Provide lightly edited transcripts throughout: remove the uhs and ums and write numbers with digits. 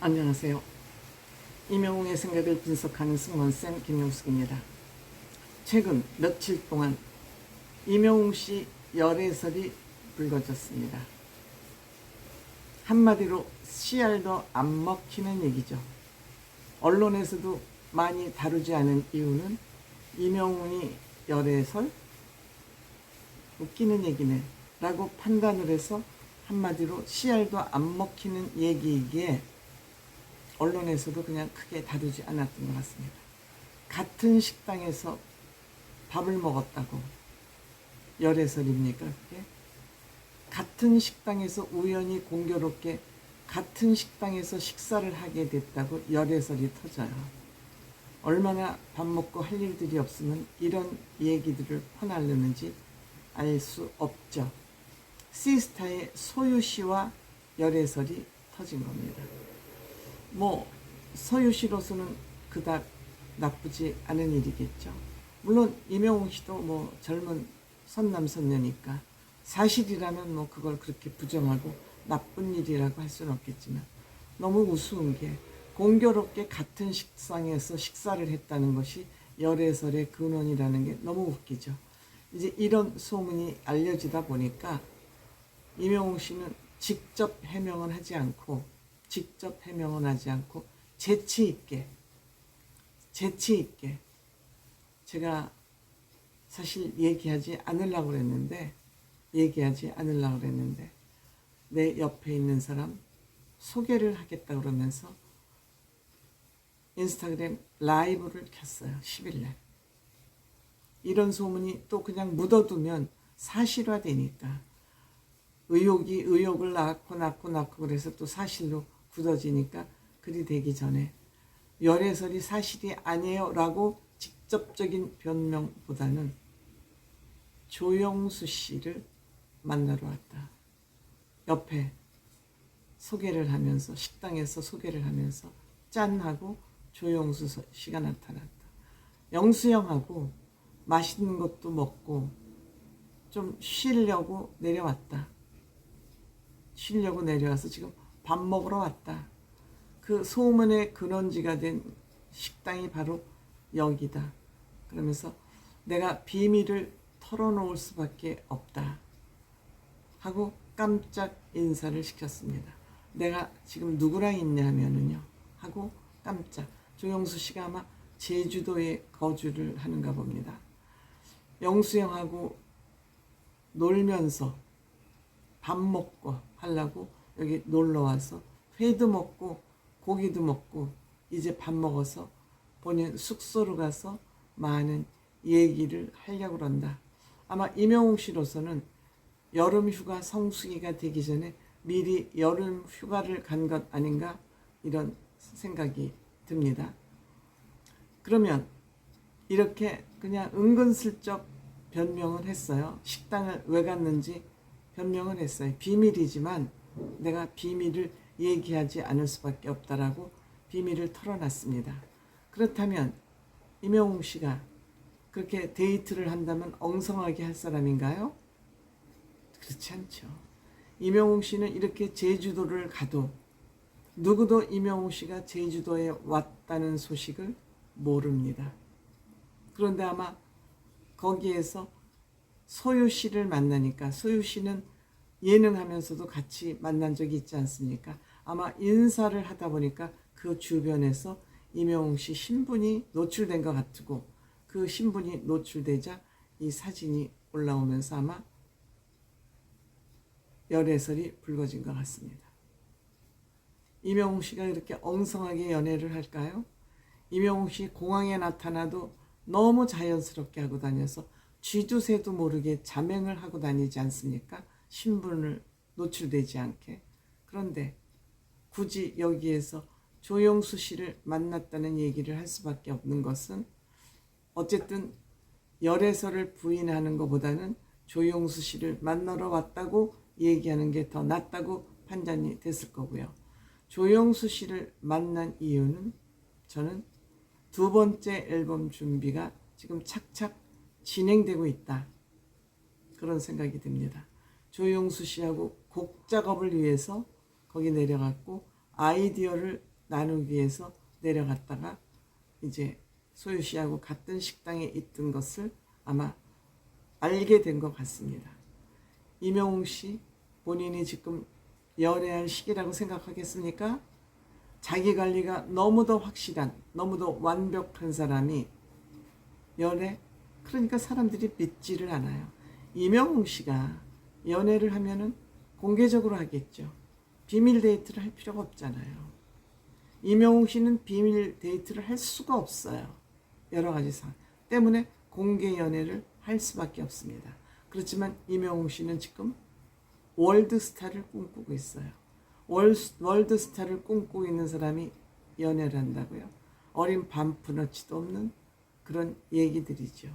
안녕하세요. 이명웅의 생각을 분석하는 승무원쌤 김용숙입니다. 최근 며칠 동안 이명웅 씨 열애설이 불거졌습니다. 한마디로 씨알도 안 먹히는 얘기죠. 언론에서도 많이 다루지 않은 이유는 이명웅이 열애설? 웃기는 얘기네 라고 판단을 해서 한마디로 씨알도 안 먹히는 얘기이기에 언론에서도 그냥 크게 다루지 않았던 것 같습니다. 같은 식당에서 밥을 먹었다고 열애설입니까 그게? 같은 식당에서 우연히 공교롭게 같은 식당에서 식사를 하게 됐다고 열애설이 터져요. 얼마나 밥 먹고 할 일들이 없으면 이런 얘기들을 퍼나르는지 알 수 없죠. 시스타의 소유 씨와 열애설이 터진 겁니다. 서유 씨로서는 그닥 나쁘지 않은 일이겠죠. 물론 이명웅 씨도 젊은 선남선녀니까 사실이라면 그걸 그렇게 부정하고 나쁜 일이라고 할 수는 없겠지만, 너무 우스운 게 공교롭게 같은 식상에서 식사를 했다는 것이 열애설의 근원이라는 게 너무 웃기죠. 이제 이런 소문이 알려지다 보니까 이명웅 씨는 직접 해명은 하지 않고 재치 있게 제가 사실 얘기하지 않으려고 그랬는데 내 옆에 있는 사람 소개를 하겠다 그러면서 인스타그램 라이브를 켰어요. 10일날. 이런 소문이 또 그냥 묻어두면 사실화되니까 의혹을 낳고 그래서 또 사실로 굳어지니까 그리 되기 전에 열애설이 사실이 아니에요 라고 직접적인 변명보다는 조영수 씨를 만나러 왔다. 옆에 소개를 하면서, 식당에서 소개를 하면서 짠 하고 조영수 씨가 나타났다. 영수형하고 맛있는 것도 먹고 좀 쉬려고 내려와서 지금 밥 먹으러 왔다. 그 소문의 근원지가 된 식당이 바로 여기다. 그러면서 내가 비밀을 털어놓을 수밖에 없다 하고 깜짝 인사를 시켰습니다. 내가 지금 누구랑 있냐 하면은요 하고 깜짝. 조영수 씨가 아마 제주도에 거주를 하는가 봅니다. 영수형하고 놀면서 밥 먹고 하려고 여기 놀러와서 회도 먹고 고기도 먹고 이제 밥 먹어서 본인 숙소로 가서 많은 얘기를 하려고 그런다. 아마 이명웅 씨로서는 여름 휴가 성수기가 되기 전에 미리 여름 휴가를 간 것 아닌가 이런 생각이 듭니다. 그러면 이렇게 그냥 은근슬쩍 변명을 했어요. 식당을 왜 갔는지 변명을 했어요. 비밀이지만 내가 비밀을 얘기하지 않을 수밖에 없다라고 비밀을 털어놨습니다. 그렇다면 이명웅 씨가 그렇게 데이트를 한다면 엉성하게 할 사람인가요? 그렇지 않죠. 이명웅 씨는 이렇게 제주도를 가도 누구도 이명웅 씨가 제주도에 왔다는 소식을 모릅니다. 그런데 아마 거기에서 소유 씨를 만나니까, 소유 씨는 예능하면서도 같이 만난 적이 있지 않습니까? 아마 인사를 하다 보니까 그 주변에서 이명웅 씨 신분이 노출된 것 같고, 그 신분이 노출되자 이 사진이 올라오면서 아마 열애설이 불거진 것 같습니다. 이명웅 씨가 이렇게 엉성하게 연애를 할까요? 이명웅 씨 공항에 나타나도 너무 자연스럽게 하고 다녀서 쥐도 새도 모르게 자맹을 하고 다니지 않습니까? 신분을 노출되지 않게. 그런데 굳이 여기에서 조영수 씨를 만났다는 얘기를 할 수밖에 없는 것은, 어쨌든 열애설을 부인하는 것보다는 조영수 씨를 만나러 왔다고 얘기하는 게 더 낫다고 판단이 됐을 거고요. 조영수 씨를 만난 이유는 저는 두 번째 앨범 준비가 지금 착착 진행되고 있다, 그런 생각이 듭니다. 조영수 씨하고 곡 작업을 위해서 거기 내려갔고 아이디어를 나누기 위해서 내려갔다가 이제 소유 씨하고 같은 식당에 있던 것을 아마 알게 된 것 같습니다. 임영웅 씨 본인이 지금 연애할 시기라고 생각하겠습니까? 자기 관리가 너무도 확실한, 너무도 완벽한 사람이 연애, 그러니까 사람들이 믿지를 않아요. 임영웅 씨가 연애를 하면은 공개적으로 하겠죠. 비밀 데이트를 할 필요가 없잖아요. 임영웅 씨는 비밀 데이트를 할 수가 없어요. 여러 가지 상 때문에 공개 연애를 할 수밖에 없습니다. 그렇지만 임영웅 씨는 지금 월드스타를 꿈꾸고 있어요. 월드스타를 꿈꾸고 있는 사람이 연애를 한다고요? 어린 반푼어치도 없는 그런 얘기들이죠.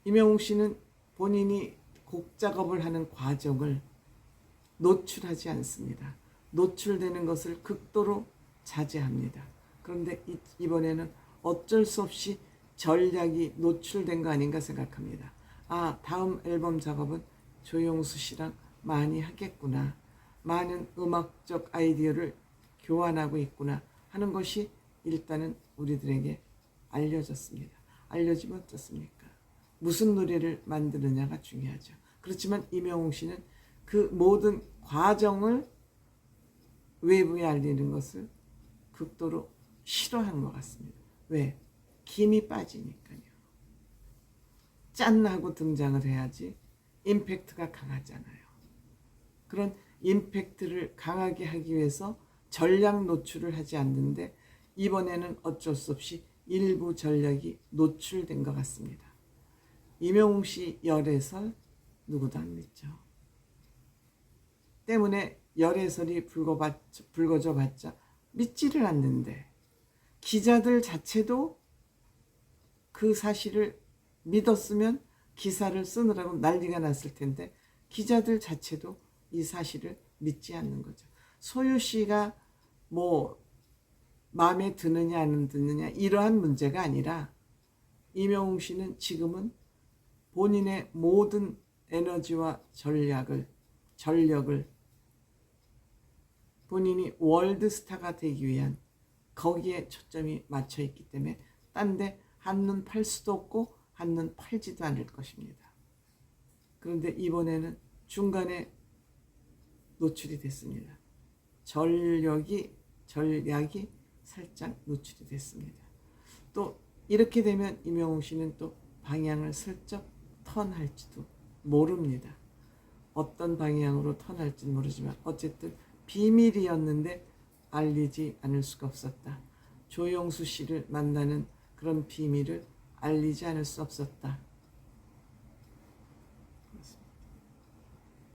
임영웅 씨는 본인이 곡 작업을 하는 과정을 노출하지 않습니다. 노출되는 것을 극도로 자제합니다. 그런데 이번에는 어쩔 수 없이 전략이 노출된 거 아닌가 생각합니다. 아, 다음 앨범 작업은 조용수 씨랑 많이 하겠구나. 많은 음악적 아이디어를 교환하고 있구나 하는 것이 일단은 우리들에게 알려졌습니다. 알려지면 어떻습니까? 무슨 노래를 만드느냐가 중요하죠. 그렇지만 임영웅 씨는 그 모든 과정을 외부에 알리는 것을 극도로 싫어하는 것 같습니다. 왜? 김이 빠지니까요. 짠 하고 등장을 해야지 임팩트가 강하잖아요. 그런 임팩트를 강하게 하기 위해서 전략 노출을 하지 않는데 이번에는 어쩔 수 없이 일부 전략이 노출된 것 같습니다. 임영웅 씨 열애설 누구도 안 믿죠. 때문에 열애설이 불거져 봤자 믿지를 않는데 기자들 자체도 그 사실을 믿었으면 기사를 쓰느라고 난리가 났을 텐데 기자들 자체도 이 사실을 믿지 않는 거죠. 소유 씨가 뭐 마음에 드느냐 안 드느냐 이러한 문제가 아니라 임영웅 씨는 지금은 본인의 모든 에너지와 전력을 본인이 월드스타가 되기 위한 거기에 초점이 맞춰 있기 때문에 딴 데 한눈 팔 수도 없고 한눈 팔지도 않을 것입니다. 그런데 이번에는 중간에 노출이 됐습니다. 전략이 살짝 노출이 됐습니다. 또 이렇게 되면 임영웅 씨는 또 방향을 슬쩍 턴할지도 모릅니다. 어떤 방향으로 턴할지는 모르지만 어쨌든 비밀이었는데 알리지 않을 수가 없었다. 조용수 씨를 만나는 그런 비밀을 알리지 않을 수 없었다.